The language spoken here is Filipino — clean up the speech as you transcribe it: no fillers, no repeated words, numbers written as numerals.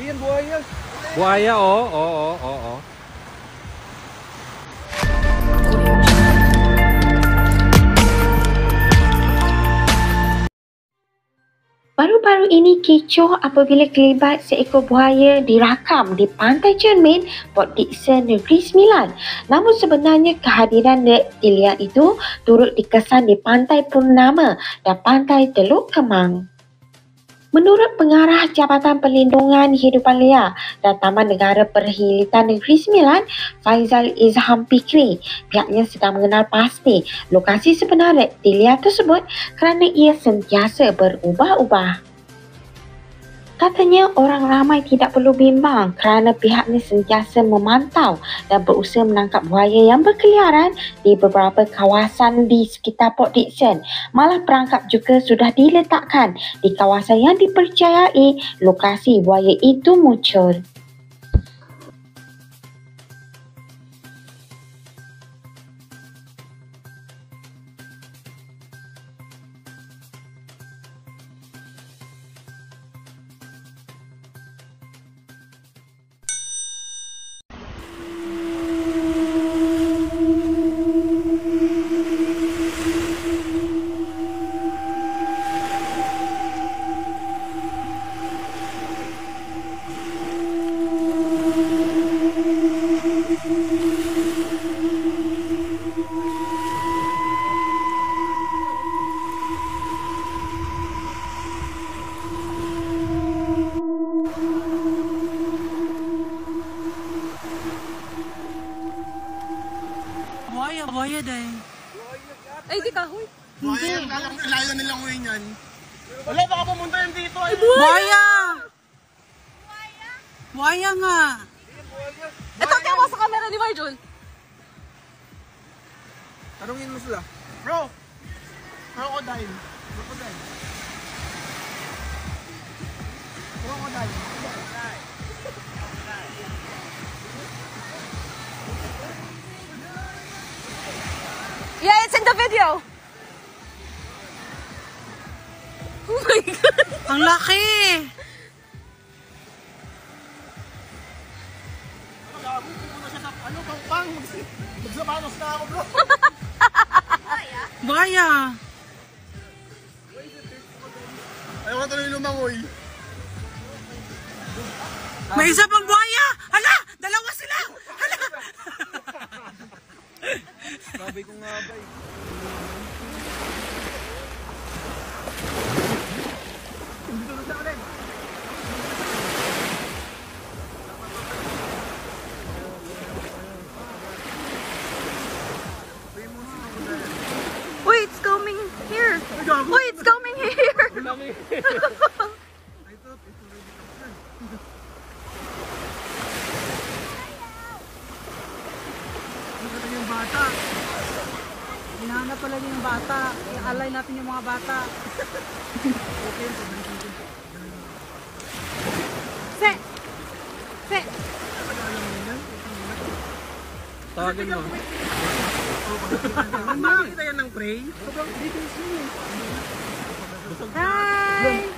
yan, buhaya. Buhaya, oo. Baru-baru ini kecoh apabila kelibat seekor buaya dirakam di Pantai Cermin, Port Dickson, Negeri Sembilan. Namun sebenarnya kehadiran reptilia itu turut dikesan di Pantai Purnama dan Pantai Teluk Kemang. Menurut Pengarah Jabatan Perlindungan Hidupan Liar dan Taman Negara Perhilitan Negeri Sembilan, Faizal Izham Fikri, pihaknya sedang mengenal pasti lokasi sebenar reptilia tersebut kerana ia sentiasa berubah-ubah. Katanya orang ramai tidak perlu bimbang kerana pihaknya sentiasa memantau dan berusaha menangkap buaya yang berkeliaran di beberapa kawasan di sekitar Port Dickson. Malah perangkap juga sudah diletakkan di kawasan yang dipercayai lokasi buaya itu muncul. Buaya dahil. Ay, di kahoy. Buhaya, layo nilang uwi niyan. Wala, baka pumunta yan dito. Buaya! Buaya nga. Ito, kaya mo sa camera ni Marjol. Tanungin mo sila. Bro! Crocodile. Yeah, it's in the video. Oh my God. Ang laki. Ano bang pang? Magsapanos na ako, bro. Buaya. Ayaw ka tuloy lumangoy. May isa pang buaya. Hala, dalawa sila. Hala. Sabi ko nga ba eh. Wait, it's coming here. Wait, it's coming here. Yung bata. Hinahanap pala niya yung bata. I-alay natin yung mga bata. Se! Se! Tawagin mo. Makakita yan ng prey? Hi!